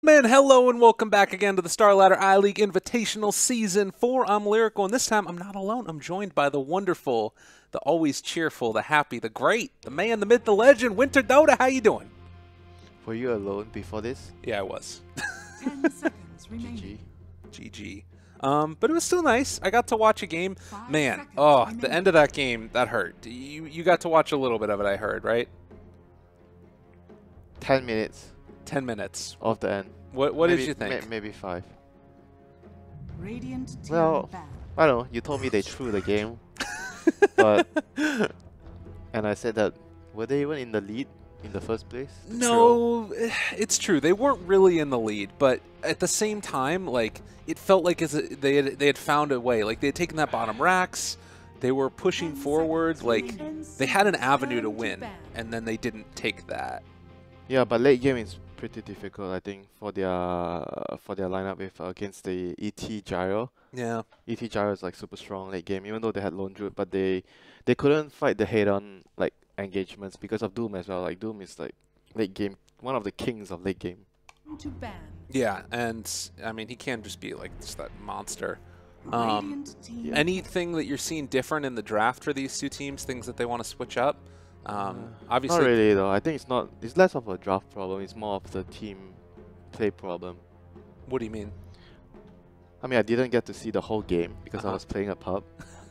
Man, hello and welcome back again to the StarLadder I-League Invitational Season 4. I'm Lyrical, and this time I'm not alone. I'm joined by the wonderful, the always cheerful, the happy, the great, the man, the myth, the legend, Winter Dota. How you doing? Were you alone before this? Yeah, I was. 10 seconds remaining. GG. But it was still nice. I got to watch a game. 5 Man, seconds oh, remaining. the end of that game, that hurt. You got to watch a little bit of it, I heard, right? 10 minutes 10 minutes. of the end. What did you think? Maybe 5. Radiant team Well, ban. I don't know. You told me they threw the game. but and I said that, were they even in the lead in the first place? No, it's true. They weren't really in the lead, but at the same time, like it felt like they had found a way. Like they had taken that bottom racks, they were pushing 10 forward. seconds Like remaining. they had an avenue to Turn to win, ban. and then they didn't take that. Yeah, but late game is pretty difficult, I think, for their lineup with against the ET Gyro. Yeah, ET Gyro is like super strong late game, even though they had Lone Druid, but they couldn't fight the head-on like engagements because of Doom as well. Like Doom is like late game, one of the kings of late game. To ban. yeah, and I mean he can just be like just that monster. Radiant team. yeah. Anything that you're seeing different in the draft for these two teams? Things that they want to switch up? Obviously, Not really though. I think it's less of a draft problem. It's more of the team play problem. what do you mean? I mean, I didn't get to see the whole game because I was playing a pub,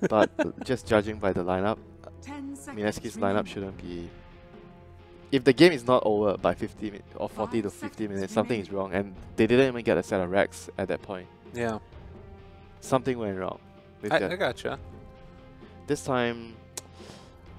but just judging by the lineup, 10 seconds Mineski's lineup remaining. shouldn't be. If the game is not over by 50 or 40 to 5 50 seconds minutes, something is wrong, and they didn't even get a set of racks at that point. Yeah, Something went wrong with I that. gotcha. This time,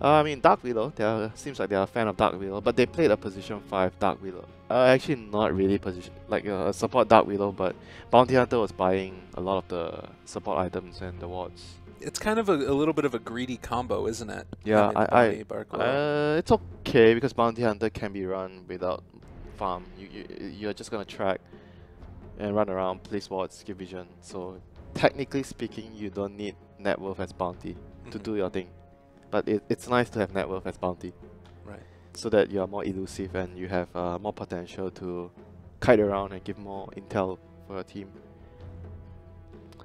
I mean, Dark Willow, seems like they're a fan of Dark Willow, but they played a position 5 Dark Willow. Actually, not really position, like a support Dark Willow, but Bounty Hunter was buying a lot of the support items and the wards. It's kind of a little bit of a greedy combo, isn't it? Yeah, Bounty, Bark-Willow. it's okay because Bounty Hunter can be run without farm. You're just gonna track and run around, place wards, give vision. So technically speaking, you don't need net worth as Bounty to Mhm. do your thing. But it's nice to have net worth as Bounty, Right. so that you are more elusive and you have more potential to kite around and give more intel for your team.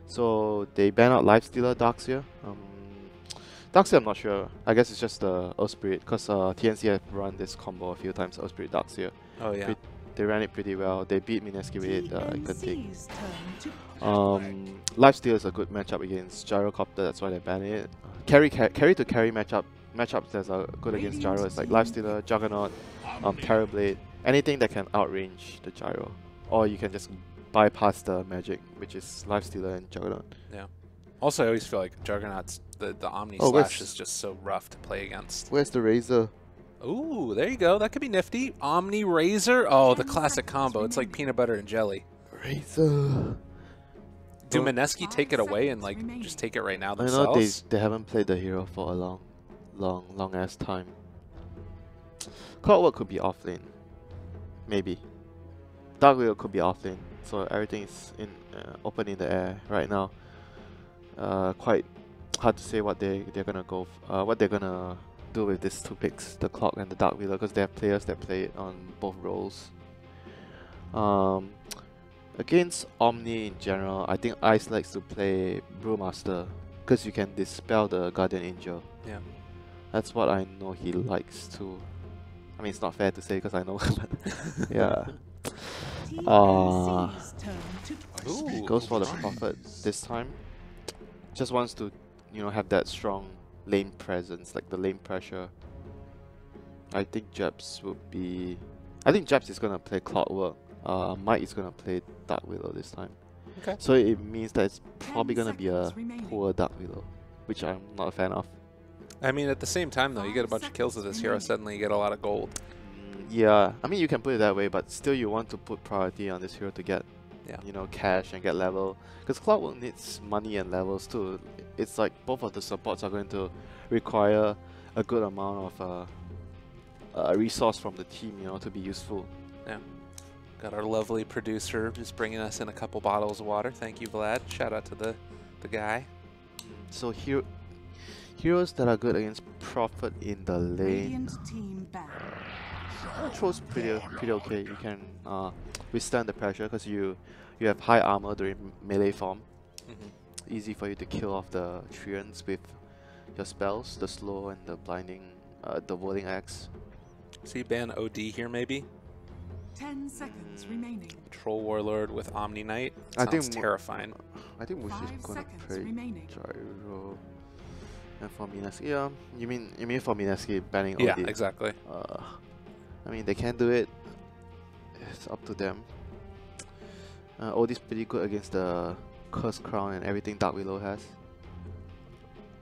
So they ban out Lifestealer Darkseer. Darkseer I'm not sure. I guess it's just the Earth Spirit because TNC have run this combo a few times, Earth Spirit Darkseer. Oh yeah. They ran it pretty well. They beat Mineski with it, I can think. TNC's turn to Lifesteal is a good matchup against Gyrocopter, that's why they ban it. Carry to carry matchups that are good against Gyro is like Lifestealer, Juggernaut, Terrorblade, anything that can outrange the Gyro. Or you can just bypass the magic, which is Lifestealer and Juggernaut. Yeah. Also, I always feel like Juggernaut's the Omni Oh, Slash where's- is just so rough to play against. Where's the Razor? Ooh, there you go. That could be nifty. Omni Razor. Oh, the classic combo. It's like peanut butter and jelly. Razor. Do Don't- Mineski take it away and like just take it right now I know themselves? they haven't played the hero for a long ass time. Clockwork could be offlane, maybe. Dark Wheel could be offlane, so everything is open in the air right now. Quite hard to say what they're gonna do with these two picks, the Clock and the Dark Wheeler, because they have players that play it on both roles. Against Omni in general, I think Ice likes to play Brewmaster because you can dispel the Guardian Angel. Yeah. That's what I know he likes to. I mean, it's not fair to say because I know, but yeah. TNC's turn to Ooh. Goes for the Prophet this time. Just wants to, have that strong lane presence, like the lane pressure. I think Jebs would be. I think Jebs is gonna play Clockwork. Mike is gonna play Dark Willow this time. Okay. So it means that it's probably 10 gonna be a seconds remaining. poor Dark Willow, which I'm not a fan of. I mean, at the same time though, you get a 5 bunch of kills with this hero, seconds suddenly you get a lot of gold. Yeah, I mean you can put it that way, but still you want to put priority on this hero to get, Yeah. cash and get level. Because Clockwork needs money and levels too. It's like both of the supports are going to require a good amount of resource from the team, to be useful. Yeah. Got our lovely producer just bringing us in a couple bottles of water. Thank you, Vlad. Shout out to the guy. So heroes that are good against Prophet in the lane. Radiant team ban. Troll's pretty okay. You can withstand the pressure because you have high armor during melee form. Easy for you to kill off the Treants with your spells, the slow and the blinding, the whirling axe. See, ban OD here maybe. 10 seconds remaining. Troll Warlord with Omni Knight. I Sounds think terrifying. I think Mushi's 5 gonna seconds play remaining. Gyro. And for Mineski, yeah, you mean for Mineski banning Yeah, OD? exactly. I mean they can do it. It's up to them. OD's pretty good against the Curse Crown and everything Dark Willow has.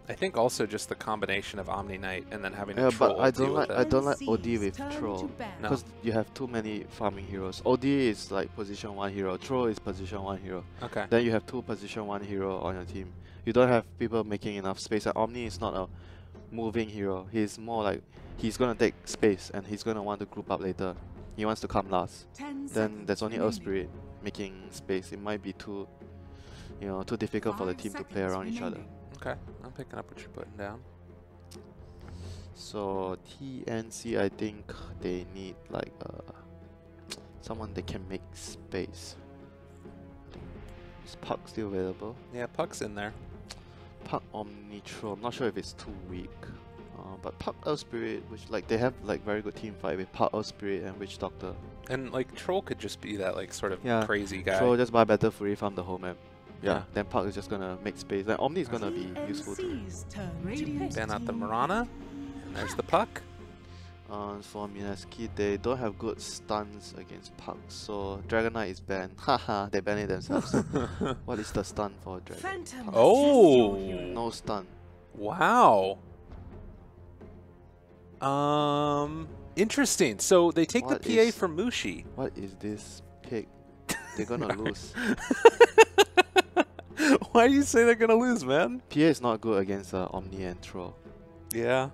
I think also just the combination of Omni Knight and then having Yeah, a troll but I deal don't with like it. OD with Turn to Troll ban. No. because you have too many farming heroes. OD is like position 1 hero, Troll is position 1 hero. Okay. Then you have 2 position 1 hero on your team. You don't have people making enough space. And Omni is not a moving hero. He's more like he's gonna take space and he's gonna want to group up later. He wants to come last. 10 Then there's only seconds Earth Spirit making space. It might be too difficult for the 5 team to play seconds around each other. remaining. Okay. I'm picking up what you're putting down. So TNC, I think they need like someone that can make space. Is Puck still available? Yeah, Puck's in there. Puck Omnitro. I'm not sure if it's too weak. But Puck Earth Spirit, which like they have like very good team fight with Puck Earth Spirit and Witch Doctor. And like Troll could just be that like sort of Yeah. crazy guy. So just buy better free from the whole map. Yeah, Yeah. then Puck is just gonna make space. Like Omni is gonna be useful too. TNC's turn to pick. Ban out the Mirana. And there's the Puck. For Mineski, they don't have good stuns against Puck, so Dragon Knight is banned. Haha, they ban it themselves. What is the stun for Dragon? Phantom Oh. assists your hero. No stun. Wow. Interesting. So they take What the PA is- from Mushi. What is this pick? They're gonna lose. Why do you say they're gonna lose, man? PA is not good against Omni and Troll. Yeah.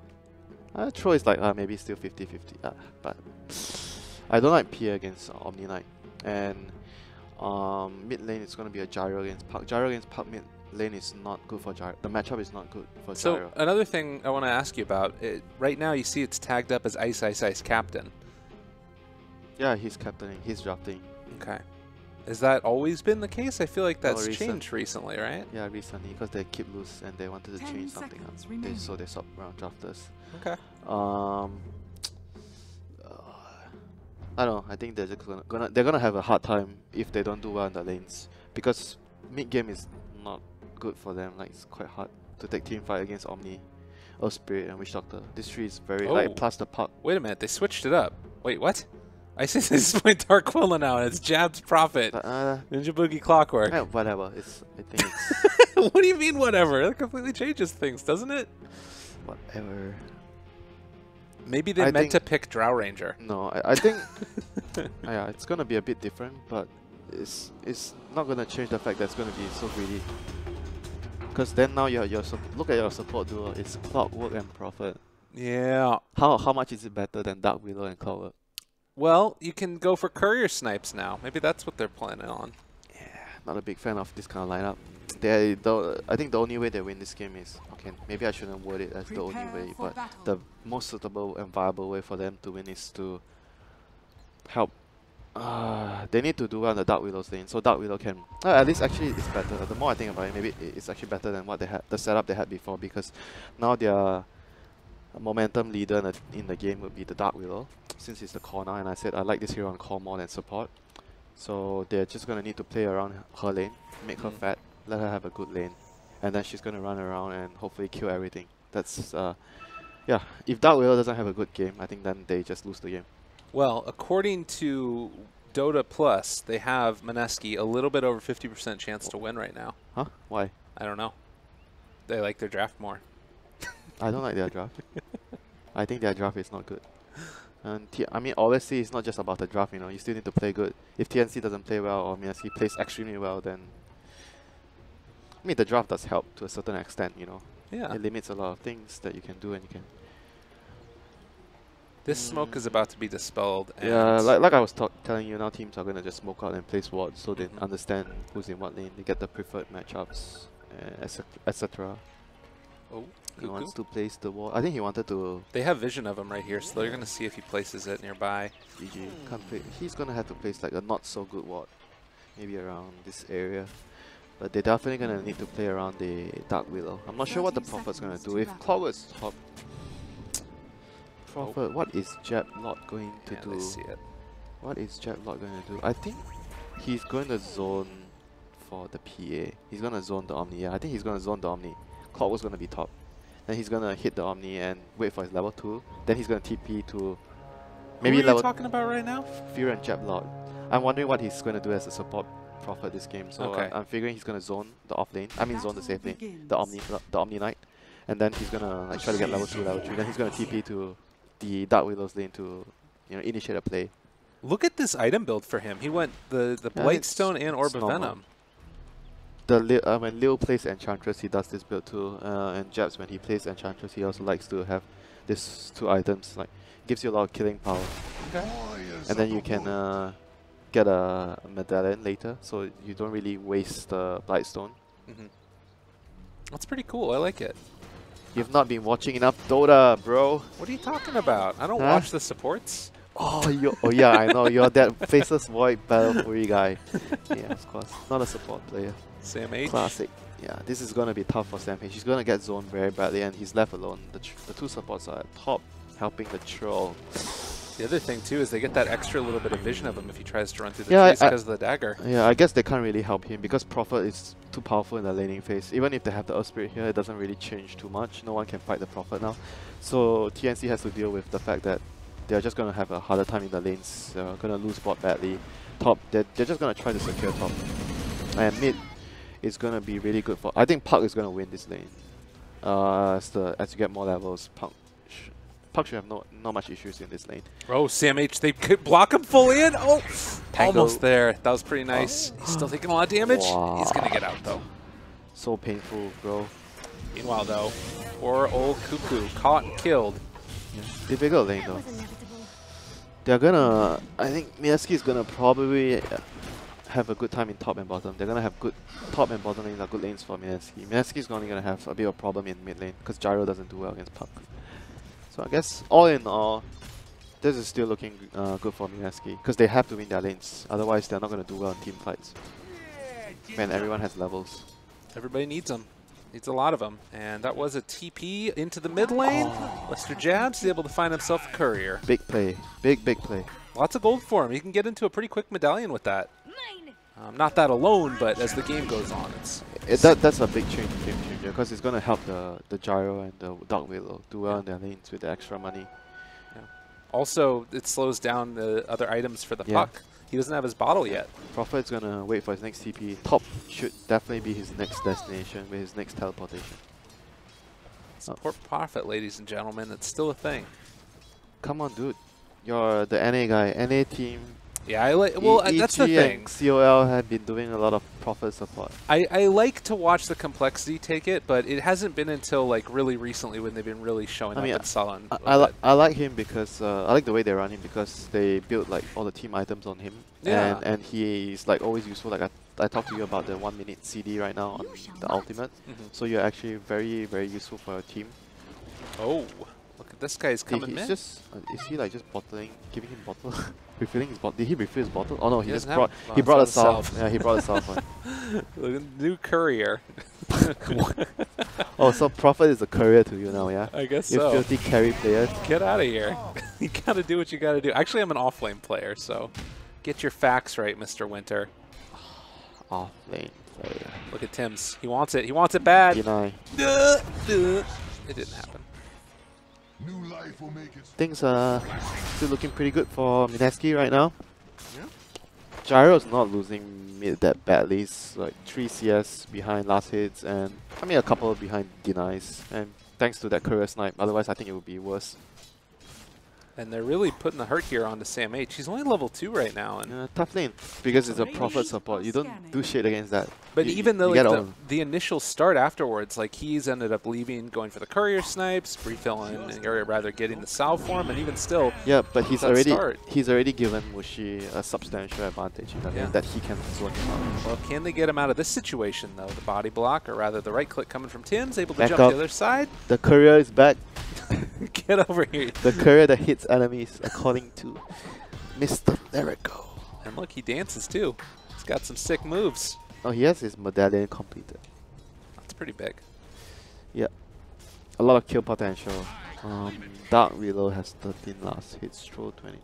Troll is like maybe still 50-50. But I don't like PA against Omni Knight. And mid lane is gonna be a Gyro against Puck. Gyro against Puck mid lane is not good for Gyro. The matchup is not good for So Gyro. another thing I want to ask you about. Right now, you see it's tagged up as Ice Ice Ice Captain. Yeah, he's captaining. He's drafting. Okay. Has that always been the case? I feel like that's recent. changed recently, right? Yeah, recently because they keep loose and they wanted to 10 change something up. seconds remaining. So they swapped around drafters. Okay. I don't know. I think they're just gonna have a hard time if they don't do well in the lanes because mid game is not good for them. Like it's quite hard to take team fight against Omni, Earth Spirit, and Witch Doctor. This tree is very Oh. like plus the Puck. Wait a minute. They switched it up. Wait, what? Ice Ice Ice is my Darquilla now, and it's Jab's Prophet. But, Ninja Boogie Clockwork. whatever. I think it's What do you mean, whatever? That completely changes things, doesn't it? whatever. Maybe they I meant think- to pick Drow Ranger. No, I think yeah, it's gonna be a bit different, but it's not gonna change the fact that it's gonna be so greedy. Because then now your look at your support duo. It's Clockwork and Prophet. Yeah. How much is it better than Dark Willow and Clockwork? Well, you can go for courier snipes now. Maybe that's what they're planning on. Yeah, not a big fan of this kind of lineup. I think the only way they win this game is okay. Maybe I shouldn't word it as the only Prepare way, for but battle. the most suitable and viable way for them to win is to help. They need to do well on the Dark Willow's lane, so Dark Willow can. At least actually it's better. The more I think about it, maybe it's actually better than what they had, the setup they had before, because now their momentum leader in the game would be the Dark Willow, since it's the core now. And I said I like this hero on core more than support, so they're just gonna need to play around her lane, make her fat, let her have a good lane, and then she's gonna run around and hopefully kill everything. That's yeah. If Dark Willow doesn't have a good game, I think then they just lose the game. Well, according to Dota Plus, they have Mineski a little bit over 50% chance to win right now. Huh? Why? I don't know. They like their draft more. I don't like their draft. I think their draft is not good. And I mean, obviously, it's not just about the draft. You know, you still need to play good. If TNC doesn't play well or Mineski plays extremely well, then I mean, the draft does help to a certain extent. You know, Yeah. it limits a lot of things that you can do, and you can. This smoke is about to be dispelled. And Yeah, like I was telling you, now teams are gonna just smoke out and place wards, so they Mhm. understand who's in what lane. They get the preferred matchups, etc. Oh, He wants to place the wall. I think he wanted to. They have vision of him right here, so they're going to see if he places it nearby. GG. Can't play. He's gonna have to place like a not so good ward, maybe around this area. But they're definitely gonna need to play around the Dark Willow. I'm not sure what the Prophet's gonna do. If Clockwork's top, Prophet, what is Jab Lord going to do? They see it. What is Jab Lord going to do? I think he's going to zone for the PA. He's gonna zone the Omni. Yeah, I think he's gonna zone the Omni. Clockwork's gonna be top. Then he's gonna hit the Omni and wait for his level 2. Then he's gonna TP to maybe Who are you level talking about right now? Fear and Jab Lord. I'm wondering what he's gonna do as a support Prophet this game. So Okay. I'm figuring he's gonna zone the off lane. I mean zone the safe lane, the Omni Knight, and then he's gonna like try to get level 2, level 3. Then he's gonna TP to the Dark Willow's lane to initiate a play. Look at this item build for him. He went the Blightstone and Orb of Venom. When Lil plays Enchantress, he does this build too. And Jabs, when he plays Enchantress, he also likes to have these 2 items. Like gives you a lot of killing power. Okay. And then you can get a medallion later, so you don't really waste the Blightstone. That's pretty cool. I like it. You've not been watching enough Dota, bro. What are you talking about? I don't watch the supports. Oh, yeah, I know. You're that Faceless Void Battle Fury guy. Yeah, of course. Not a support player. Sam H. Classic. Yeah, this is going to be tough for Sam H. He's going to get zoned very badly, and he's left alone. The 2 supports are at top, helping the troll. The other thing, too, is they get that extra little bit of vision of him if he tries to run through the trees because of the dagger. Yeah, I guess they can't really help him because Prophet is too powerful in the laning phase. Even if they have the Earth Spirit here, it doesn't really change too much. No one can fight the Prophet now. So TNC has to deal with the fact that they're just going to have a harder time in the lanes. They're going to lose bot badly. Top, they're just going to try to secure top. And mid is going to be really good for... I think Puck is going to win this lane. As you get more levels, Puck should have not much issues in this lane. Oh, Sam H, they could block him fully in. Oh, Tango. Almost there. That was pretty nice. He's still taking a lot of damage. Wow. He's going to get out, though. So painful, bro. Meanwhile, though, poor old Cuckoo caught and killed. Difficult lane, though. They're gonna... I think Mineski is gonna probably have a good time in top and bottom. They're gonna have good... Top and bottom lanes are good lanes for Mineski. Mineski is only gonna have a bit of problem in mid lane because Gyro doesn't do well against Puck. So I guess, all in all, this is still looking good for Mineski because they have to win their lanes. Otherwise, they're not gonna do well in team fights. When everyone has levels. Everybody needs them. Needs a lot of them. And that was a TP into the mid lane. Lester Jabs is able to find himself a courier. Big play. Big play. Lots of gold for him. He can get into a pretty quick medallion with that. Not that alone, but as the game goes on, that's a big game changer because it's going to help the Gyro and the Dark Willow do well in their lanes with the extra money. Yeah. Also, it slows down the other items for the Puck. He doesn't have his bottle yet. Prophet's going to wait for his next TP. Top should definitely be his next destination with his next teleportation. Support Prophet, ladies and gentlemen. It's still a thing. Come on, dude. You're the NA guy. NA team. Yeah, that's the thing. COL have been doing a lot of Prophet support. I like to watch the complexity take it, but it hasn't been until like really recently when they've been really showing up and sullen. I like him because I like the way they run him because they build like all the team items on him. Yeah. And he's like always useful. Like I talked to you about the 1 minute CD right now on the ultimate. So you're actually very, very useful for your team. Oh, look at this guy's coming in. Is he like just bottling, giving him bottle? Refilling his bottle? Did he refill his bottle? Oh no, he brought a salve. Yeah, he brought a salve one. New courier. Oh, so Prophet is a courier to you now, yeah? I guess you so. Filthy carry player. Get out of here. You gotta do what you gotta do. Actually, I'm an off-lane player, so get your facts right, Mr. Winter. Off-lane player. Look at Tim's. He wants it. He wants it bad. Deny. It didn't happen. New life will make it. Things are still looking pretty good for Mineski right now. Yeah. Gyro's not losing mid that badly. It's like 3 CS behind last hits and I mean a couple behind denies. And thanks to that courier snipe, otherwise I think it would be worse. And they're really putting the hurt here onto Sam H. He's only level 2 right now. And Tough lane, because it's a Prophet support. You don't do shit against that. but You- even though you like, get the initial start afterwards, like he's ended up leaving, going for the courier snipes, refilling, or rather getting the salve for him, and even still, Yeah, but he's that start. already given Mushi a substantial advantage in the lane that he can zone him out. well, can they get him out of this situation though? The body block, or rather the right click coming from Tim's, able to Back jump up. to the other side. The courier is back. Get over here. The courier that hits enemies, according to Mr. Lyrical. And look, he dances too. He's got some sick moves. Oh, he has his medallion completed. That's pretty big. Yeah, a lot of kill potential. Dark Willow has 13 last hits, throw 23.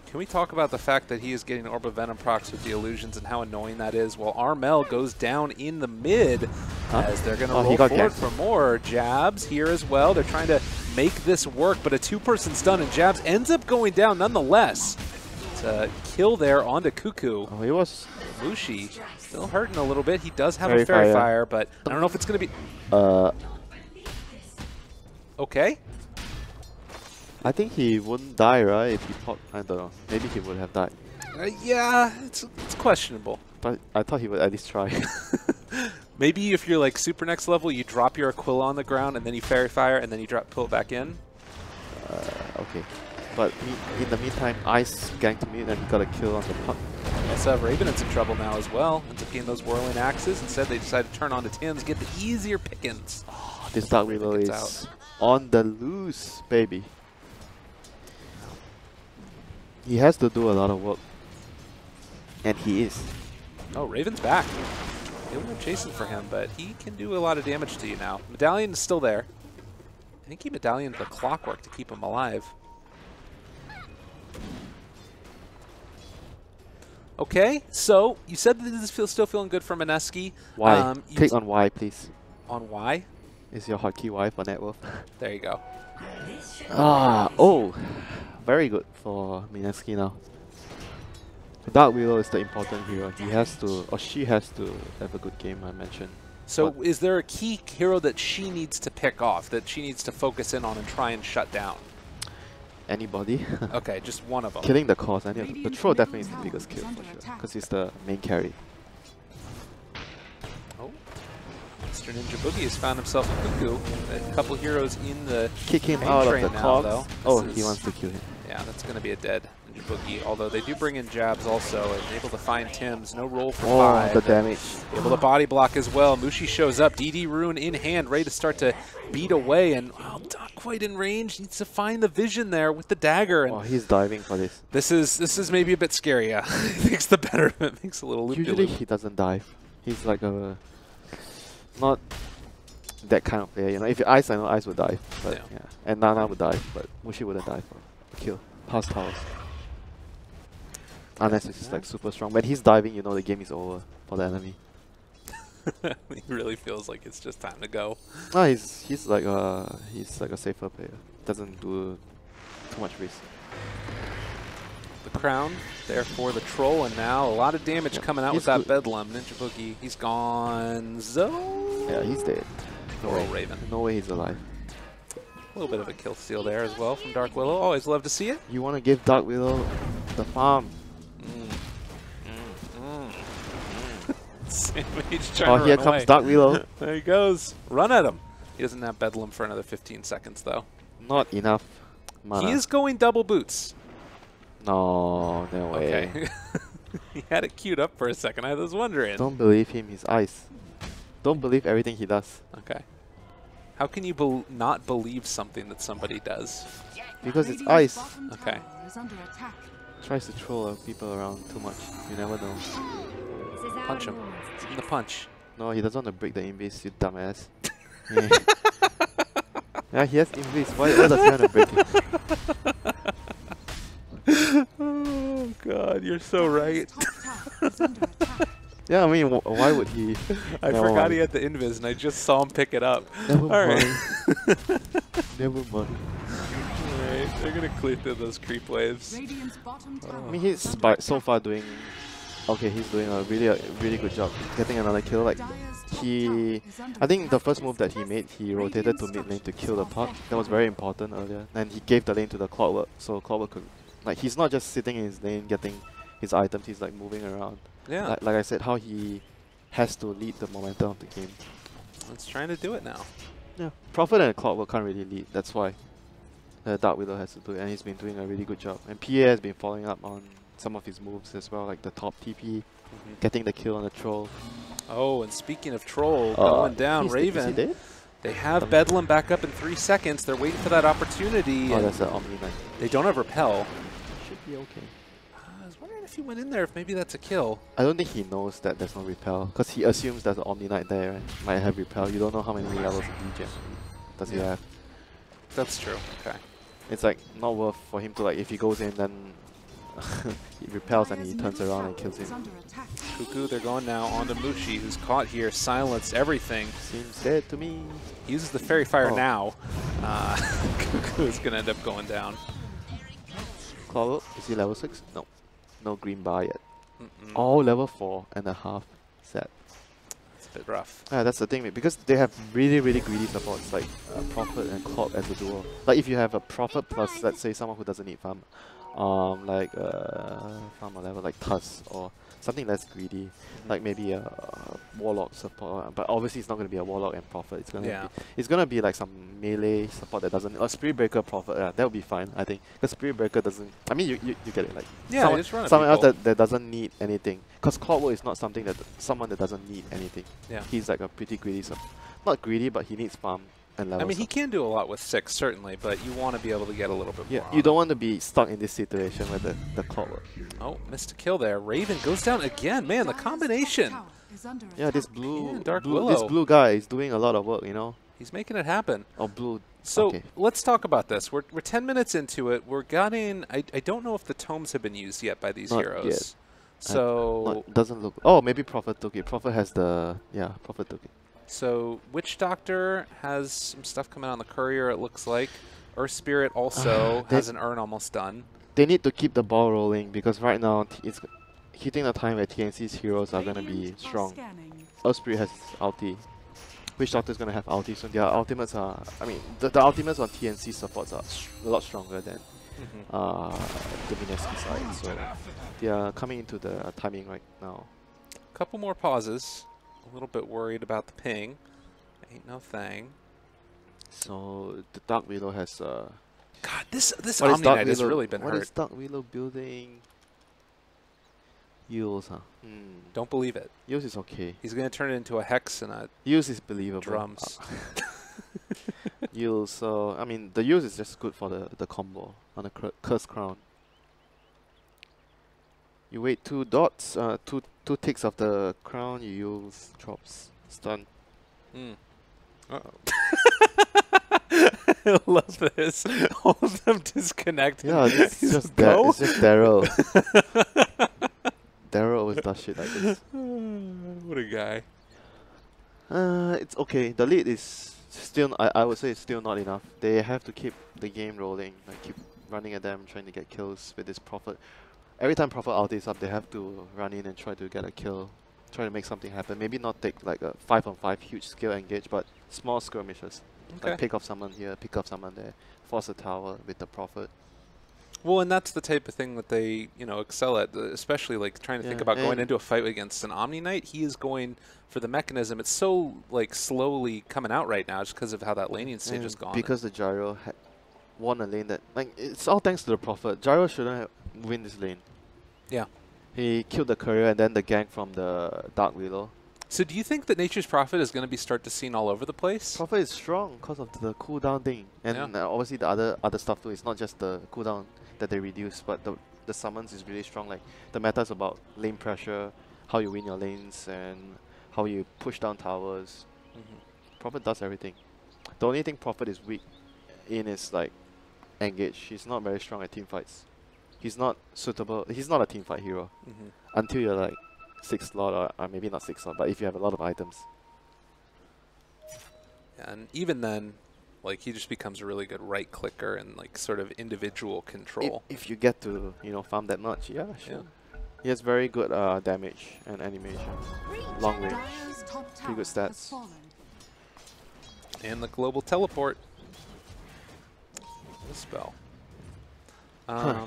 Can we talk about the fact that he is getting Orb of Venom procs with the illusions and how annoying that is? While Armel goes down in the mid as they're going to roll forward for more. Jabs here as well. They're trying to make this work, but a two-person stun, and Jabs ends up going down nonetheless. It's a kill there onto Cuckoo. Oh, he was... Mushi still hurting a little bit. He does have Fairy a Fairy Fire. Fire, but I don't know if it's going to be... Okay. I think he wouldn't die, right? If he popped, I don't know. Maybe he would have died. Yeah, it's questionable. But I thought he would at least try. Maybe if you're like super next level, you drop your Aquila on the ground and then you Fairy Fire and then you pull it back in. Okay. But in the meantime, Ice ganked me and he got a kill on the puck. Also have Raven in some trouble now as well. Ends up getting those whirling axes. Instead, they decide to turn on to Tim's, get the easier pickings. This Dark Willow is out. on the loose, baby. He has to do a lot of work. And he is. Oh, Raven's back. They were chasing for him, but he can do a lot of damage to you now. Medallion is still there. I think he medallioned the clockwork to keep him alive. Okay, so you said that this is still feeling good for Mineski. Y. Click on Y, please. On Y? Is your hotkey Y for net worth? There you go. Oh. Very good for Mineski now. Dark Willow is the important hero. He has to, or she has to have a good game, I mentioned. So But is there a key hero that she needs to pick off, that she needs to focus in on and try and shut down? anybody. Okay, just one of them. Killing the cause. The throw definitely is the biggest kill for sure. Because he's the main carry. Oh. Mr. Ninja Boogie has found himself a Cuckoo. A couple heroes in the Kick him main out of train the now, cause. though. Oh, This he is- wants to kill him. Yeah, that's going to be a dead Ninja Boogie. Although they do bring in jabs also, and able to find Tim's. No roll for Oh, 5. the damage. Able to body block as well. Mushi shows up. DD Rune in hand, ready to start to beat away. And not quite in range. Needs to find the vision there with the dagger. And Oh, he's diving for this. this is maybe a bit scary. Yeah, makes the better. It makes a little loop. Usually he doesn't dive. He's like a not that kind of player. You know, if you Ice, I know Ice would dive, but yeah. And Nana would dive, but Mushi wouldn't dive for a kill. Pass towers. Unless it's like super strong. When he's diving, you know the game is over for the enemy. He really feels like it's just time to go. No, he's like a safer player. Doesn't do too much risk. The crown there for the troll, and now a lot of damage coming out He's with that good. Bedlam. Ninja Boogie, he's gone. Yeah, he's dead. No Roll way. Raven. No way he's alive. A little bit of a kill steal there as well from Dark Willow. Always love to see it. You want to give Dark Willow the farm. Sam H trying Oh, to here run comes away. Dark Willow. There he goes. Run at him. He doesn't have Bedlam for another 15 seconds, though. Not enough mana. He is going double boots. No, no way. Okay. He had it queued up for a second. I was wondering. Don't believe him, he's Ice. Don't believe everything he does. Okay. How can you not believe something that somebody does? Because it's Ice. Okay. Tries to troll people around too much. You never know. Punch him. Give him the punch. No, he doesn't want to break the invis, you dumbass. Yeah. Yeah, he has invis. Why does he want to break it? Oh, God. You're so right. Yeah, I mean, why would he? I Never forgot mind. he had the invis, and I just saw him pick it up. Never All right. mind. Never mind. Alright, they're going to clear through those creep waves. I mean, he's so far doing Okay, he's doing a really good job getting another kill. Like I think the first move that he made, he rotated to mid lane to kill the puck. That was very important earlier. And he gave the lane to the Clockwork, so Clockwork could, like, he's not just sitting in his lane getting his items. He's like moving around. Yeah. Like I said, how he has to lead the momentum of the game. It's trying to do it now. Yeah, Prophet and Clockwork can't really lead. That's why Dark Widow has to do it, and he's been doing a really good job. And PA has been following up on some of his moves as well, like the top TP, getting the kill on the troll. Oh, and speaking of troll, going down, Raven. Is he dead? They have Bedlam back up in 3 seconds. They're waiting for that opportunity. Oh, that's the Omni Knight. They don't have Repel. Should be okay. I was wondering if he went in there, if maybe that's a kill. I don't think he knows that there's no Repel, because he assumes there's an Omni Knight there, right? Might have Repel. You don't know how many levels of regen does he have. That's true. Okay. It's like not worth for him to, like, if he goes in, then he repels and he turns around and kills him. Cuckoo, they're going now on to Mushi, who's caught here, silenced everything. Seems dead to me. He uses the Fairy Fire now. Cuckoo is going to end up going down. Clockwork, is he level 6? No. No green bar yet. Oh, level 4.5 set. It's a bit rough. That's the thing, because they have really greedy supports, like Prophet and Clock as a duo. Like if you have a Prophet plus, let's say, someone who doesn't need farm, like farmer level, like Tusk, or something less greedy, like maybe a Warlock support. But obviously it's not going to be a Warlock and Prophet. It's gonna be like some melee support that doesn't, or Spirit Breaker Prophet. Yeah, that would be fine, I think. Because Spirit Breaker doesn't, I mean, you get it, like someone else that doesn't need anything. Because Clockwork is not something that someone that doesn't need anything. Yeah. He's like a pretty greedy not greedy, but he needs farm and level. I mean, he can do a lot with 6, certainly, but you want to be able to get a little bit more. You don't want to be stuck in this situation with the Clockwork. Oh, missed a kill there. Raven goes down again. Man, the combination. Yeah, this blue guy is doing a lot of work, you know. He's making it happen. Oh, blue. So okay. Let's talk about this. We're 10 minutes into it. We're getting. I don't know if the tomes have been used yet by these heroes. Yet. So doesn't look. Oh, maybe Prophet took it. Prophet has the Prophet took it. So Witch Doctor has some stuff coming on the courier. It looks like Earth Spirit also has an urn almost done. They need to keep the ball rolling, because right now it's hitting the time where TNC's heroes are gonna be strong. Earth Spirit has ulti. Witch Doctor is gonna have ulti, so their ultimates are. I mean, the ultimates on TNC supports are a lot stronger than the Mineski side. So they are coming into the timing right now. Couple more pauses. A little bit worried about the ping. Ain't no thing. So the Dark Widow has. God, this Omni Knight has really been hurt. What is Dark Widow building? Yules, huh? Don't believe it. Yules is okay. He's going to turn it into a Hex and a Yules is believable. drums. Yules, so I mean the Yules is just good for the combo on the Curse Crown. You wait 2 dots, two ticks of the crown, you use drops, stun. Uh-oh. I love this. All of them disconnected. Yeah, it's just Daryl. Daryl always does shit like this. What a guy. It's okay. The lead is still, I would say it's still not enough. They have to keep the game rolling, like keep running at them, trying to get kills with this Prophet. Every time Prophet ulti is up, they have to run in and try to get a kill, try to make something happen. Maybe not take like a 5-on-5 huge skill engage, but small skirmishes. Okay. Like pick off someone here, pick off someone there, force a tower with the Prophet. Well, and that's the type of thing that they, excel at, especially like trying to think about going into a fight against an Omni Knight. He is going for the mechanism. It's so like slowly coming out right now just because of how that laning stage is gone. Because the Gyro won a lane that, like, it's all thanks to the Prophet. Gyro shouldn't win this lane. Yeah. He killed the courier and then the gank from the Dark Widow. So do you think that Nature's Prophet is going to be start to seen all over the place? Prophet is strong because of the cooldown thing. And obviously the other stuff too. It's not just the cooldown that they reduce, but the summons is really strong. Like the meta is about lane pressure, how you win your lanes, and how you push down towers. Prophet does everything. The only thing Prophet is weak in is like engage. He's not very strong at team fights. He's not suitable. He's not a team fight hero until you're like 6 slot or maybe not 6 slot, but if you have a lot of items. And even then, like he just becomes a really good right clicker and like sort of individual control. If you get to farm that much, yeah, sure. He has very good damage and animation. Long range. Dire's top Pretty tower good has stats. fallen. And the global teleport. The spell.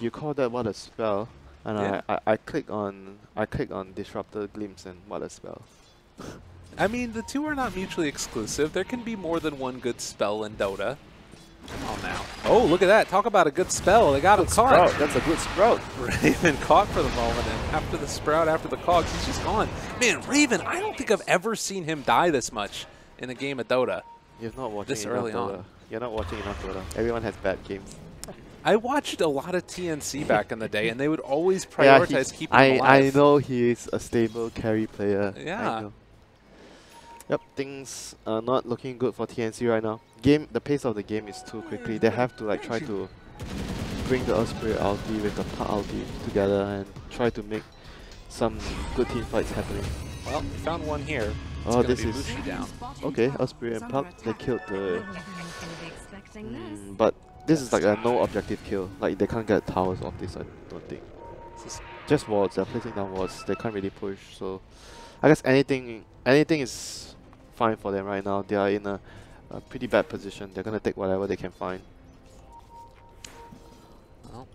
You call that what a spell? And Yeah. I click on Disruptor Glimpse and what a spell. I mean, the two are not mutually exclusive. There can be more than one good spell in Dota. Come on now. Oh, look at that. Talk about a good spell. They got him caught. Sprout, that's a good Sprout. Raven caught for the moment, and after the Sprout, after the cogs, he's just gone. Man, Raven, I don't think I've ever seen him die this much in a game of Dota. You're not watching This enough early Dota. on. You're not watching enough Dota. Everyone has bad games. I watched a lot of TNC back in the day, and they would always Yeah, prioritize keeping him I alive. know he is a stable carry player. Yeah. I know. Yep, things are not looking good for TNC right now. The pace of the game is too quickly. They have to like try to bring the Osprey ulti with the Park ulti together and try to make some good team fights happening. Well, we found one here. It's Oh, gonna this be is Lucy down. okay. Osprey and Puck, they killed the. Expecting this. But this is like a no objective kill. Like they can't get towers off this. I don't think. Just wards. They're placing down wards. They can't really push. So I guess anything is fine for them right now. They are in a pretty bad position. They're gonna take whatever they can find. Well,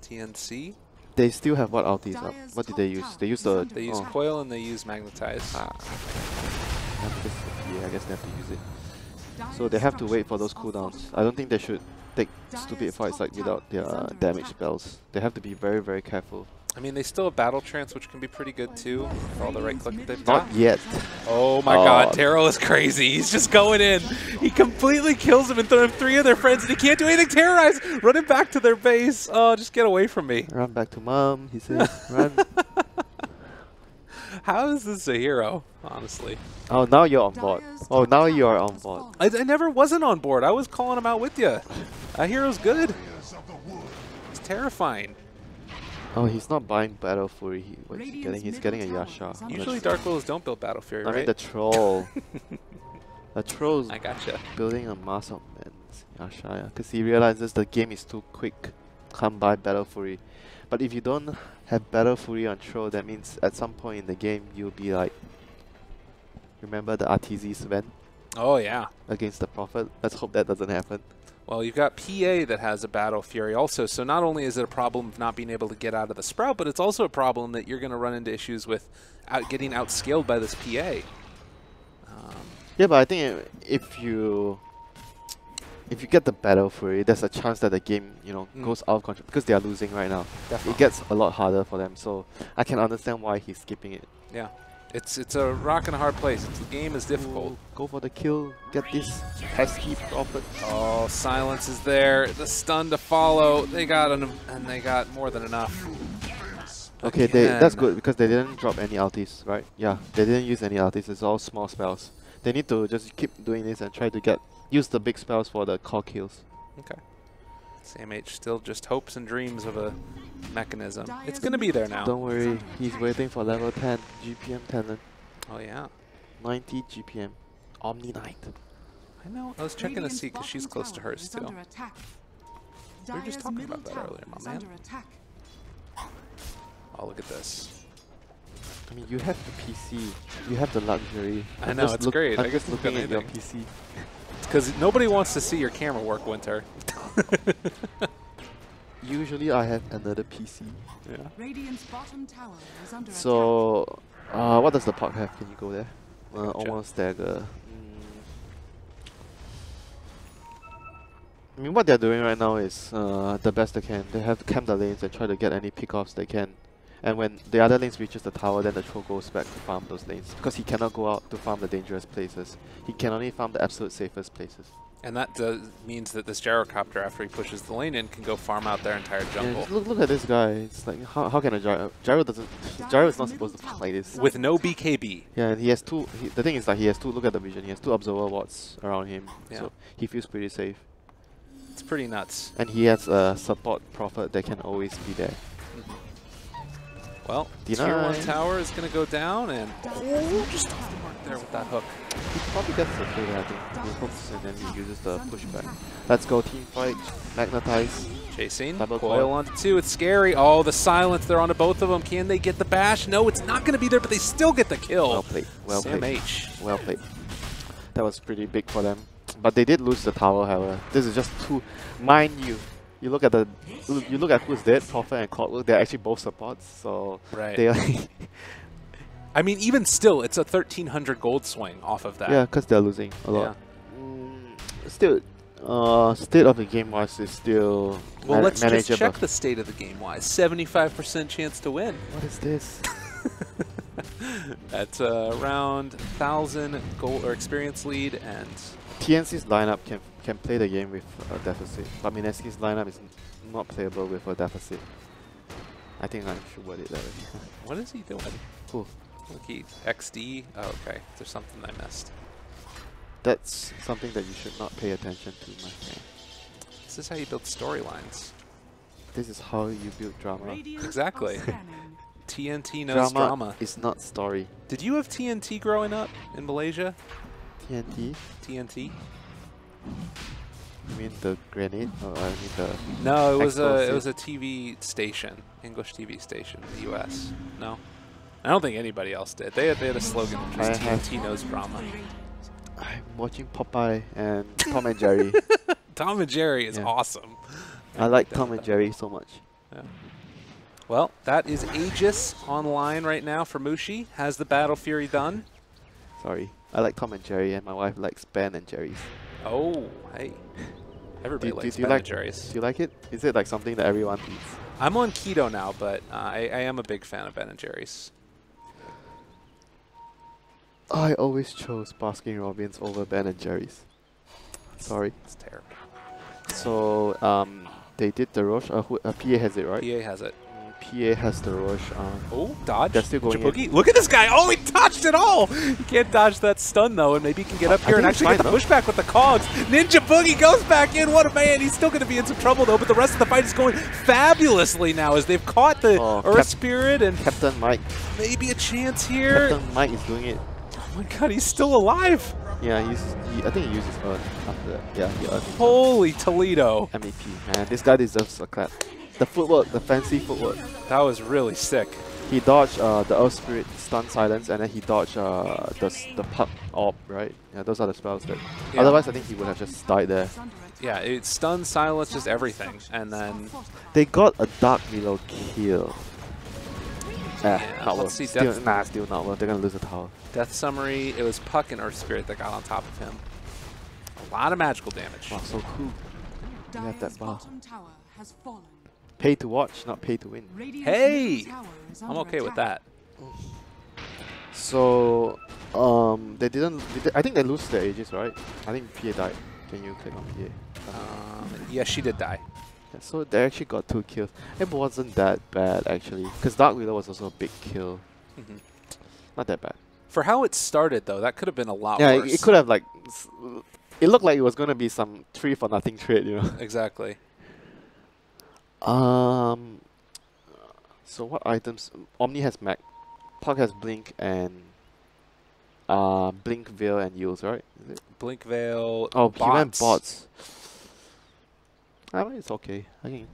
TNC. They still have what ultis up? What did they use? They used the. They use oh, Coil and they use Magnetize. yeah, I guess they have to use it. So they have to wait for those cooldowns. I don't think they should take stupid fights like without their damage spells. They have to be very, very careful. I mean, they still have Battle Trance, which can be pretty good too, for all the right click that they've got. Not yet. Oh my god, Taro is crazy. He's just going in. He completely kills him and throws 3 of their friends, and he can't do anything. Terrorize! Running back to their base. Oh, just get away from me. Run back to mom, he says. Run. How is this a hero, honestly? Oh, now you're on board. Oh, now you are on board. I never wasn't on board. I was calling him out with you. A hero's good. It's terrifying. Oh, he's not buying Battle Fury. What's he getting? He's getting a Yasha. Usually Dark Wolves don't build Battle Fury, I right? mean the troll. The troll's I gotcha. building a mass of men. Yasha, because he realizes the game is too quick. Can't buy Battle Fury. But if you don't have Battle Fury on troll, that means at some point in the game you'll be like, remember the RTZ Sven Oh, yeah. against the Prophet? Let's hope that doesn't happen. Well, you've got PA that has a Battle Fury also, so not only is it a problem of not being able to get out of the Sprout, but it's also a problem that you're going to run into issues with getting outscaled by this PA. Yeah, but I think if you get the Battle Fury, there's a chance that the game, goes out of control because they are losing right now. Definitely. It gets a lot harder for them, so I can understand why he's skipping it. Yeah. It's a rock and a hard place. The game is difficult. Go for the kill. Get this pesky Prophet. Oh, silence is there. The stun to follow. They got and they got more than enough. Okay, that's good because they didn't drop any ultis, right? Yeah, they didn't use any ultis. It's all small spells. They need to just keep doing this and try to use the big spells for the core kills. Okay. CMH still just hopes and dreams of a mechanism. It's going to be there now. Don't worry, he's waiting for level 10 GPM talent. Oh, yeah. 90 GPM. Omni Knight. I know. I was checking to see because she's close to hers, too. We were just talking about that earlier, my man. Oh, look at this. I mean, you have the PC. You have the luxury. I know, it's great. I'm I guess just looking at your PC. Because nobody wants to see your camera work, Winter. Usually I have another PC. Yeah. Radiant's bottom tower is under So, what does the park have? Can you go there? Gotcha. Almost dagger. I mean, what they're doing right now is the best they can. They have to camp the lanes and try to get any pickoffs they can. And when the other lanes reaches the tower, then the troll goes back to farm those lanes. Because he cannot go out to farm the dangerous places. He can only farm the absolute safest places. And that means that this gyrocopter, after he pushes the lane in, can go farm out their entire jungle. Yeah, look at this guy. It's like, how can a gyro doesn't... Gyro is not supposed to play this. With no BKB. Yeah, and he has two... the thing is that he has two... Look at the vision. He has 2 observer wards around him. Yeah. So he feels pretty safe. It's pretty nuts. And he has a support prophet that can always be there. Well, Deny. Tier 1 tower is going to go down, and... Oh, just off the mark. there with that hook. He probably gets the play there, I think. He hooks and then he uses the pushback. Let's go, team fight. Magnetize. Chasing. Double Coil coil. onto 2. It's scary. Oh, the silence. They're onto both of them. Can they get the bash? No, it's not going to be there, but they still get the kill. Well played. Well Sam played. H. Well played. That was pretty big for them. But they did lose the tower, however. This is just two. Mind you, you look at who's dead, Qualifier and Clockwork. They're actually both supports, so Right. they are. I mean, even still, it's a 1,300 gold swing off of that. Yeah, because they're losing a lot. Still, state of the game wise is still Well, let's manageable. just check the state of the game wise. 75% chance to win. What is this? That's around 1,000 gold or experience lead, and TNC's lineup can play the game with a deficit, but Mineski's lineup is not playable with a deficit. I think I should word it that way. what is he doing? Cool. Look, he XD. Oh, okay. There's something I missed. That's something that you should not pay attention to, my friend. This is how you build storylines. This is how you build drama. Radiant Exactly. are scanning. TNT knows drama. is not story. Did you have TNT growing up in Malaysia? TNT? TNT? You mean the grenade? Or I mean the... No, it was explosive? a TV station, English TV station in the U.S. No, I don't think anybody else did. They had a slogan which was I have- TNT knows drama. I'm watching Popeye and Tom and Jerry. Tom and Jerry is Yeah. awesome. I like Tom and Jerry so much. Yeah. Well, that is Aegis online right now for Mushi. Has the Battle Fury done? Sorry. I like Tom and Jerry and my wife likes Ben and Jerry's. Oh, hey. Everybody likes do you Ben and like Jerry's. Do you like it? Is it like something that everyone eats? I'm on keto now, but I am a big fan of Ben and Jerry's. I always chose Baskin Robbins over Ben and Jerry's. Sorry. It's terrible. So they did the Roche. PA has it, right? PA has it. PA has the Roche. Oh, dodge. They're still going in. Jabugi. Look at this guy. Oh, he dodged it all. He can't dodge that stun, though, and maybe he can get up I here and think it's actually get the fine, pushback with the cogs. Ninja Boogie goes back in. What a man. He's still going to be in some trouble, though, but the rest of the fight is going fabulously now as they've caught the Earth Spirit and Captain Mike. maybe a chance here. Captain Mike is doing it. Oh, my God. He's still alive. Yeah, I think he uses Earth after that. Yeah, he Earth. Holy Toledo. MVP, man. This guy deserves a clap. The footwork, the fancy footwork. That was really sick. He dodged the Earth Spirit stun silence, and then he dodged the puck orb, right? Yeah, those are the spells that. Yeah. Otherwise, I think he would have just died there. Yeah, it stun, silence, just everything. And then, They got a Dark Below kill. Yeah, Not let's worth. see Still, Death- nah, still not worth. They're gonna lose the tower. Death Summary, it was Puck and Earth Spirit that got on top of him. A lot of magical damage. Wow, so cool. You have that Dire's bar. bottom tower has fallen. Pay to watch, not pay to win. Radiant's Hey! middle tower is I'm under okay with attack. that. So, they didn't. I think they lose their ages, right? I think PA died. Can you click on PA? Yeah, she did die. Yeah, so they actually got 2 kills. It wasn't that bad actually, because Dark Widow was also a big kill. Mhm. Not that bad. For how it started, though, that could have been a lot Yeah, worse. it could have like. It looked like it was gonna be some 3 for nothing trade, you know. Exactly. So what items? Omni has Mag, Puck has Blink and Blink, Veil and Yields, right? Is it? Blink Veil. Oh, bots. he went bots. I mean, it's okay. I think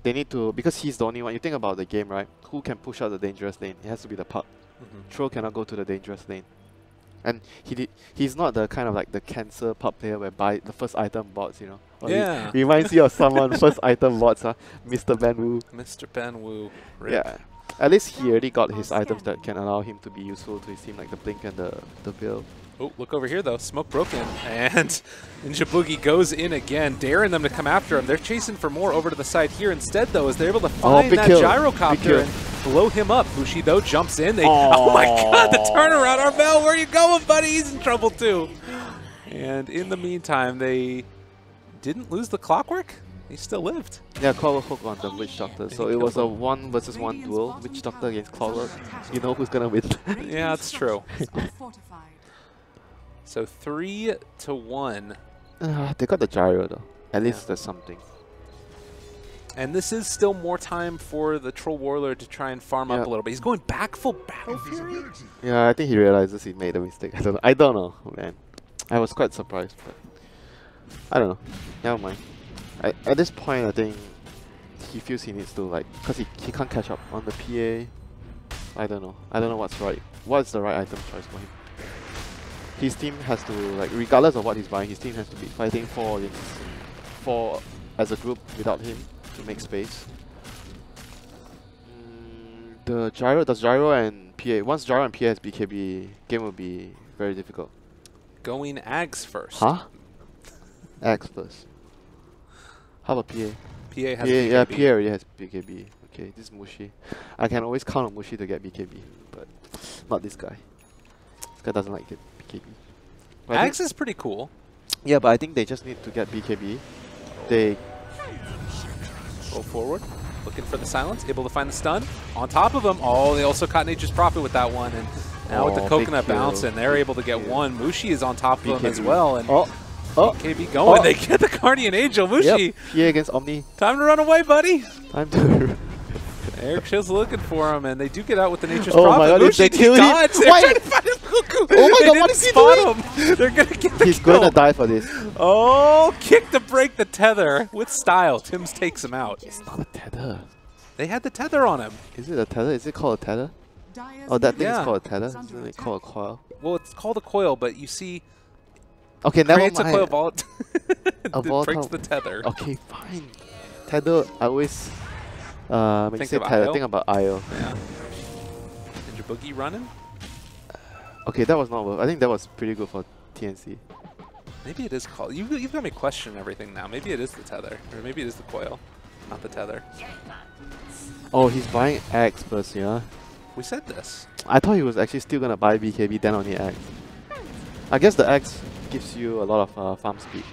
they need to, because he's the only one. You think about the game, right? Who can push out the dangerous lane? It has to be the Puck. Mhm. Troll cannot go to the dangerous lane. And he's not the kind of like the cancer Puck player where buy the first item bots, you know. Or he Yeah. reminds you of someone, first item bots, Mr. Ben Wu. Mr. Ben Wu. Rip. Yeah. At least he already got his items that can allow him to be useful to his team, like the Blink and the Veil. Oh, look over here, though. Smoke broken. And Ninja Boogie goes in again, daring them to come after him. They're chasing for more over to the side here. Instead, though, is they're able to find big that kill. Big gyrocopter kill. and blow him up. Bushi, though, jumps in. Oh, my God, the turnaround. Armel, where you going, buddy? He's in trouble, too. And in the meantime, they didn't lose the Clockwork. He still lived. Yeah, Clockwork hook on the Witch Doctor. So he it was killed a him. 1 versus 1 duel. Witch Doctor against Clockwork. You know who's gonna win. Yeah, that's true. Are fortified. So 3-1. They got the gyro though. At least there's something. And this is still more time for the Troll Warlord to try and farm up a little bit. He's going back full Battle Fury? Yeah, I think he realizes he made a mistake. I don't know, man. I was quite surprised, but I don't know. Never mind. At this point, I think he feels he needs to, like, because he can't catch up on the PA. I don't know. I don't know what's right. What's the right item choice for him? His team has to, like, regardless of what he's buying, his team has to be fighting 4 against 4 as a group without him to make space. The Gyro and PA. Once Gyro and PA has BKB, game will be very difficult. Going Ags first. Huh? Ags first. How about PA? PA has BKB. Yeah, PA already has BKB. Okay, this is Mushi. I can always count on Mushi to get BKB, but not this guy. This guy doesn't like it, BKB. But Ags is pretty cool. Yeah, but I think they just need to get BKB. They go forward, looking for the silence, able to find the stun. On top of them, oh, they also caught Nature's Prophet with that one, and now with the coconut bounce, and they're able to get one. Mushi is on top of them as well, and BKB going. They get the Guardian Angel. Mushi. Yep. PA against Omni. Time to run away, buddy. Time to. Eric Chill's looking for him, and they do get out with the Nature's Prophet. My God, Mushi, they killed him. They're trying to find him. Cuckoo. Oh my God, what is he doing? Him. They're going to get the He's kill. going to die for this. Oh, kick to break the tether with style. Tim's takes him out. It's not a tether. They had the tether on him. Is it a tether? Is it called a tether? Oh, that thing is called a tether. Isn't it called a coil? Well, it's called a coil, but you see, okay, never creates mind. A coil vault. It breaks the tether. Okay, fine. Tether, I always when you say tether, think about IO. Yeah. Ninja Boogie running? Okay, that was not worth. I think that was pretty good for TNC. Maybe it is called. You've got me question everything now. Maybe it is the tether, or maybe it is the coil, not the tether. Oh, he's buying X first, yeah. We said this. I thought he was actually still gonna buy BKB, then only X. I guess the X gives you a lot of farm speed.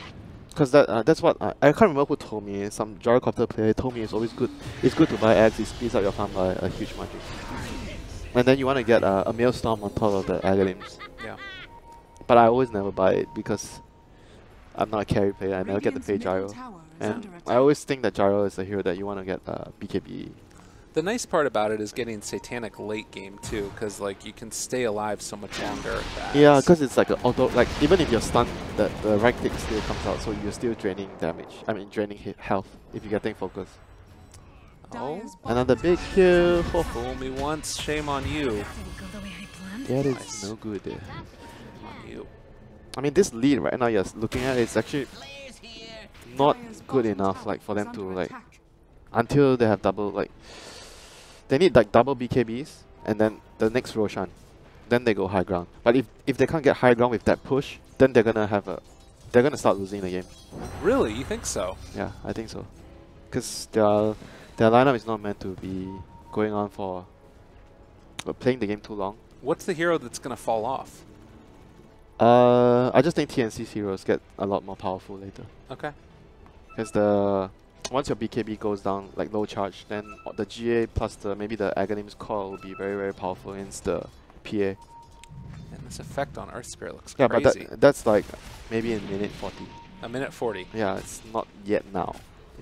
Because that's what I can't remember who told me. Some gyrocopter player told me it's always good. It's good to buy X. It speeds up your farm by a huge margin. And then you want to get a Maelstrom on top of the Agalims. Yeah. But I always never buy it because I'm not a carry player. I never get to play Gyro. And I always think that Gyro is a hero that you want to get BKB. The nice part about it is getting Satanic late game too, because like you can stay alive so much longer. Yeah, because it's like an auto. Like even if you're stunned, the right click still comes out, so you're still draining damage. I mean draining health if you're getting focus. Oh, another big kill. Fool me once, shame on you. That is no good. On you. I mean this lead right now you're looking at it's actually not good enough like for them to like until they have double like. They need like double BKBs and then the next Roshan. Then they go high ground. But if they can't get high ground with that push, then they're gonna start losing the game. Really? You think so? Yeah, I think so. Because their lineup is not meant to be going on for playing the game too long. What's the hero that's gonna fall off? I just think TNC's heroes get a lot more powerful later. Okay. Because once your BKB goes down like low charge, then the GA plus maybe the Aghanims Coil will be very very powerful against the PA. And this effect on Earth Spirit looks crazy. But that's like maybe in minute 40. A minute 40. Yeah, it's not yet now.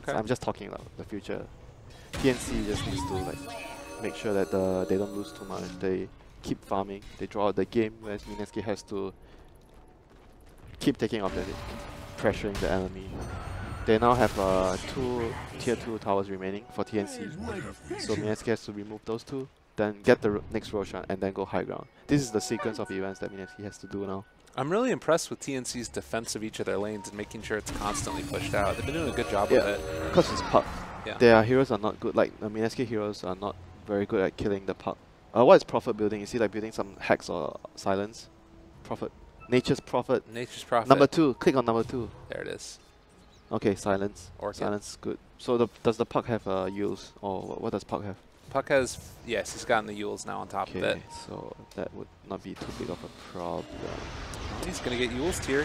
Okay. I'm just talking about the future. TNC just needs to like make sure that they don't lose too much. They keep farming. They draw out the game, whereas Mineski has to keep taking off the pressuring the enemy. They now have 2 tier 2 towers remaining for TNC. So Mineski has to remove those 2, then get the next Roshan, and then go high ground. This is the sequence of events that Mineski has to do now. I'm really impressed with TNC's defense of each of their lanes and making sure it's constantly pushed out. They've been doing a good job with it. Because it's puck. Yeah. Their heroes are not good. Like the Mineski heroes are not very good at killing the puck. What is Prophet building? Is he like building some Hex or Silence? Prophet. Nature's Prophet. Nature's Prophet. Number 2. Click on number 2. There it is. Okay, Silence. Silence is good. So does the puck have Yules? Or what does puck have? Puck has, yes, he's gotten the Yules now on top of it. So that would not be too big of a problem. He's going to get Yules tier.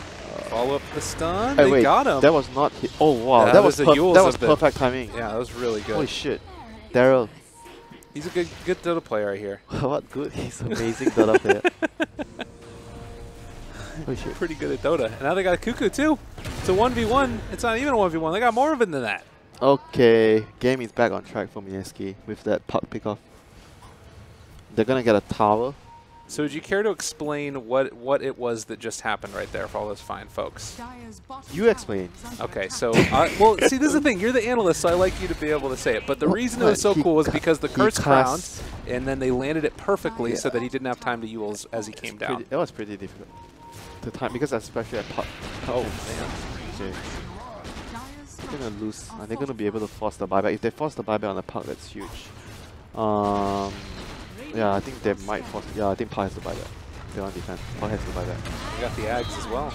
Follow up the stun. Hey, they wait, got him. That was not hit. Oh wow, Yeah, that was Yules perfect timing. Yeah, that was really good. Holy shit. Daryl. He's a good Dota player right here. What good? He's amazing Dota player. Holy shit. Pretty good at Dota. And now they got a Cuckoo too. It's a 1v1. It's not even a 1v1. They got more of it than that. Okay, game is back on track for Mineski with that puck pickoff. They're gonna get a tower. So would you care to explain what it was that just happened right there for all those fine folks? You explain. Okay, so, well, see, this is the thing. You're the analyst, so I like you to be able to say it. But the reason it was so cool was because the curse crowned, and then they landed it perfectly so that he didn't have time to ule as he came down. It was pretty difficult to time because especially at puck. Oh, man. Okay. They're gonna lose. Are they gonna be able to force the buyback? If they force the buyback on the puck, that's huge. Yeah, I think they might force. Yeah, I think puck has the buyback. They want defense. Puck has the buyback. We got the Ags as well.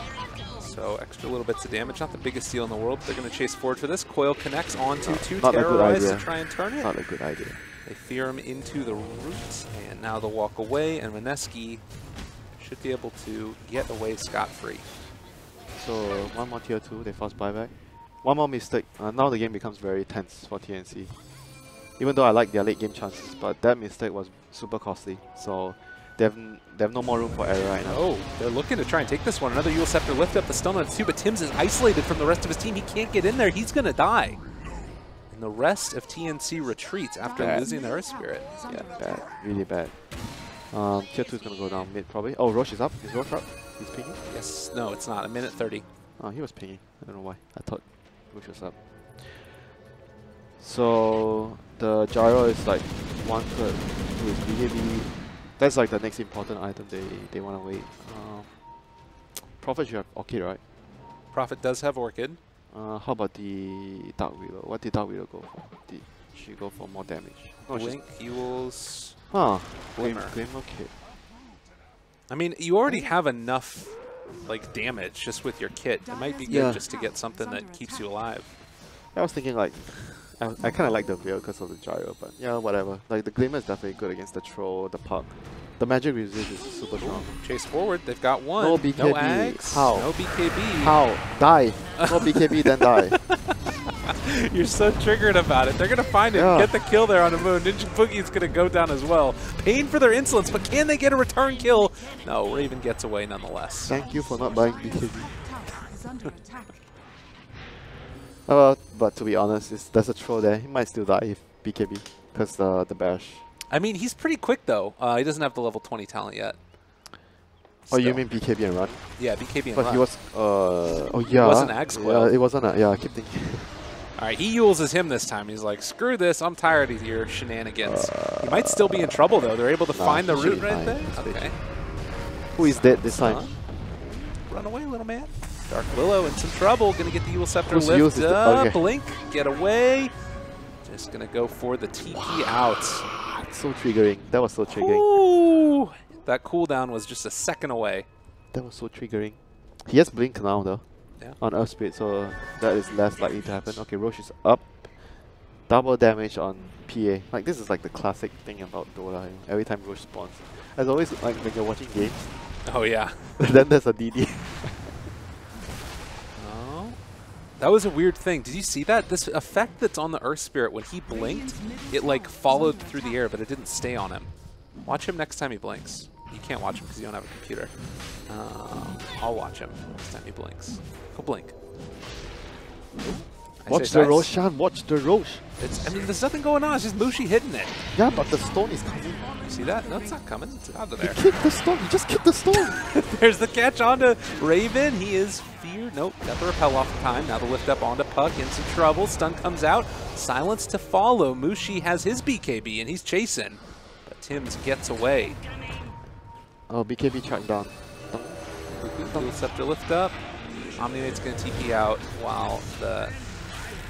So extra little bits of damage. Not the biggest deal in the world. They're going to chase forward for this. Coil connects onto two Terrorize to try and turn it. Not a good idea. They fear him into the roots, and now they'll walk away, and Mineski should be able to get away scot-free. So one more tier 2, they force buyback. One more mistake. Now the game becomes very tense for TNC. Even though I like their late game chances, but that mistake was super costly. So they have no more room for error right now. Oh, they're looking to try and take this one. Another Yule Scepter lift up the stun on 2, but Tim's is isolated from the rest of his team. He can't get in there. He's going to die. And the rest of TNC retreats after losing their Earth Spirit. Yeah, bad. Really bad. Tier 2 is going to go down mid probably. Oh, Roche is up. Is Roche up? He's pinging? Yes. No, it's not. A minute 30. Oh, he was pinging. I don't know why. I thought Roche was up. So the gyro is like 1/3 to his BKB. That's like the next important item they want to wait. Prophet should have Orchid, right? Prophet does have Orchid. How about the Dark Wheeler? What did Dark Wheeler go for? Did she go for more damage? No, Blink, Yules, Glimmer. Glimmer. Okay. I mean, you already have enough like damage just with your kit. It might be good just to get something that keeps you alive. I was thinking like, I kind of like the Veil because of the gyro, but yeah, whatever. Like the Glimmer is definitely good against the Troll, the Puck. The magic resist is super strong. Chase forward, they've got one. No BKB. No Ags. How? No BKB. How? Die. No BKB, then die. You're so triggered about it. They're going to find him, get the kill there on the moon. Ninja Boogie's going to go down as well. Pain for their insolence, but can they get a return kill? No, Raven gets away nonetheless. Thank you for not buying BKB. But to be honest, there's a Troll there. He might still die if BKB, because the bash. I mean, he's pretty quick though. He doesn't have the level 20 talent yet. Oh, you mean BKB and run? Yeah, BKB and but run. He was, oh yeah. It wasn't Ag Squirrel. Yeah, it wasn't I keep thinking. Alright, he Yules him this time. He's like, screw this, I'm tired of your shenanigans. He might still be in trouble though. They're able to find the root right there. Okay. Who is dead this time? Run away, little man. Dark Willow in some trouble. Gonna get the Yule Scepter lift up. Okay. Blink, get away. Just gonna go for the TP out. So triggering. That was so triggering. Ooh, that cooldown was just a second away. That was so triggering. He has Blink now though. Yeah. On Earth Spirit, so that is less likely to happen. Okay, Roche is up. Double damage on PA. Like this is like the classic thing about Dota. Every time Roche spawns. As always, like when you're watching games. Oh yeah. Then there's a DD. That was a weird thing. Did you see that? This effect that's on the Earth Spirit, when he blinked, it like followed through the air, but it didn't stay on him. Watch him next time he blinks. You can't watch him because you don't have a computer. I'll watch him next time he blinks. Go blink. Watch the Roshan, watch the Roche. I mean, there's nothing going on. It's just Mushi hitting it. Yeah, but the stone is coming. You see that? No, it's not coming. It's out of there. He kicked the stone. He just kicked the stone. There's the catch onto Raven. He is feared. Nope, got the repel off the time. Now the lift up onto Puck. In some trouble. Stun comes out. Silence to follow. Mushi has his BKB and he's chasing. But Tim's gets away. Oh, BKB tracked down. Yule Scepter lift up. Omni-Knight's going to TP out while the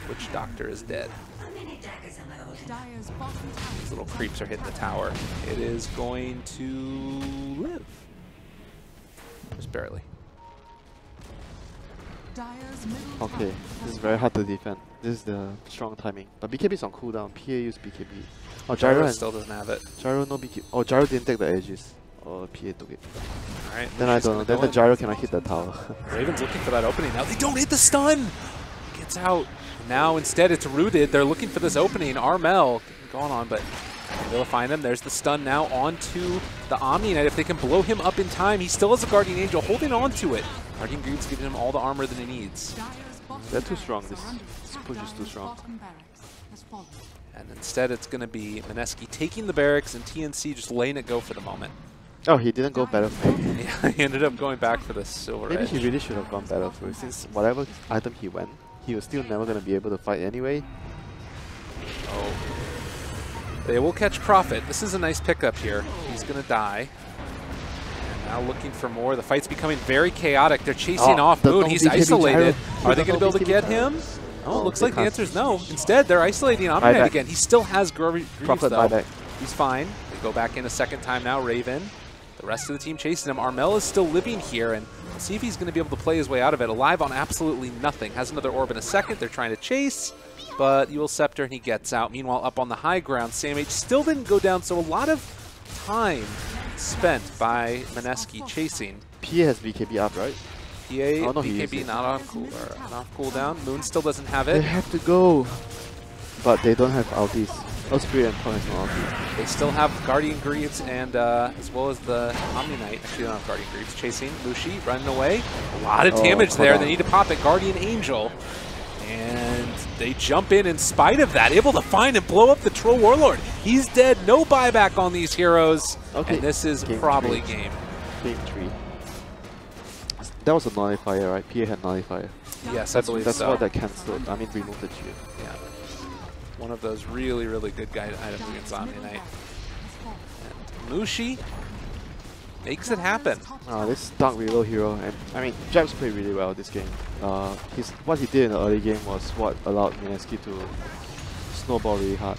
Witch Doctor is dead. These little creeps are hitting the tower. It is going to live. Just barely. Okay, this is very hard to defend. This is the strong timing. But BKB is on cooldown. PA used BKB. Oh, Gyro still doesn't have it. Gyro no BKB. Oh, Gyro didn't take the edges. Oh, PA took it. Alright. Then I don't know. Then the Gyro cannot hit the tower. Raven's looking for that opening now. They don't hit the stun! Gets out. Now instead it's rooted. They're looking for this opening. Armel going on, but they'll find him. There's the stun now onto the Omni-Knight. If they can blow him up in time, he still has a Guardian Angel holding on to it. Guardian Greaves giving him all the armor that he needs. They're too strong. This push is too strong. And instead, it's going to be Mineski taking the barracks and TNC just letting it go for the moment. Oh, he didn't go better for it. Yeah, he ended up going back for the silver Maybe edge. he really should have gone better for it, since whatever item he went, he was still never going to be able to fight anyway. Oh. They will catch Prophet. This is a nice pickup here. He's going to die. And now looking for more. The fight's becoming very chaotic. They're chasing off Moon. He's isolated. Are they going to be able to get him? Oh, it looks like the answer is no. Instead, they're isolating Omni-Knight again. He still has Greaves, though. He's fine. They go back in a second time now. Raven. The rest of the team chasing him. Armel is still living here, and we'll see if he's going to be able to play his way out of it. Alive on absolutely nothing. Has another orb in a second. They're trying to chase, but you will Scepter, and he gets out. Meanwhile, up on the high ground, SamH still didn't go down, so a lot of time spent by Mineski chasing. PA has BKB up, right? PA, oh, no, BKB not on cooldown. Moon still doesn't have it. They have to go, but they don't have ultis. Oh, Spirit and Point is no ulti. They still have Guardian Greaves and as well as the Omni-Knight. Actually, they don't have Guardian Greaves. Chasing Lushi, running away. A lot of damage there. They need to pop it. Guardian Angel. And they jump in spite of that, able to find and blow up the Troll Warlord. He's dead. No buyback on these heroes. Okay. And this is probably game. Game 3. That was a nullifier, right? PA had nullifier. Yes, I believe that's so. what that cancelled. I mean, removed the shield. Yeah. One of those really, really good guide items against Omni-Knight. And Mushi makes it happen. This Dark Reload hero, and I mean, Jabs played really well this game. What he did in the early game was what allowed Mineski to snowball really hard.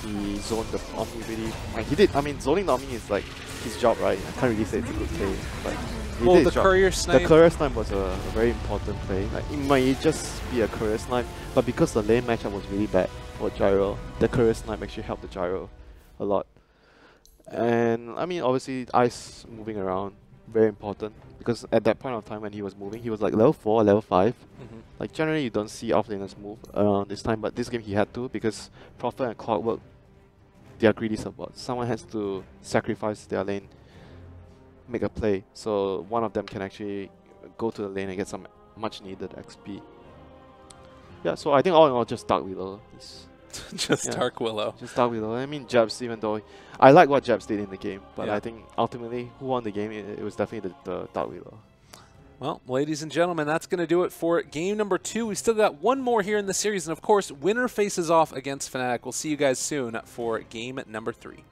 He zoned the Omni really. He did. I mean, zoning the Omni is like his job, right? I can't really say it's a good play, but well, the courier snipe. The courier snipe was a very important play. Like, it might just be a courier snipe, but because the lane matchup was really bad for Gyro, the courier snipe actually helped the Gyro a lot. And I mean, obviously, Ice moving around, very important, because at that point of time when he was moving, he was like level 4, level 5. Like, generally you don't see offlaners move around this time, but this game he had to, because Prophet and Clockwork, they are greedy support. Someone has to sacrifice their lane, make a play, so one of them can actually go to the lane and get some much needed XP. Yeah, so I think all in all, just Dark Willow. Just Dark Willow. Just Dark Willow. I mean, Jabs, even though I like what Jabs did in the game, but I think ultimately who won the game, it was definitely the Dark Willow. Well, ladies and gentlemen, that's going to do it for game number 2. We still got one more here in the series, and of course, winner faces off against Fnatic. We'll see you guys soon for game number 3.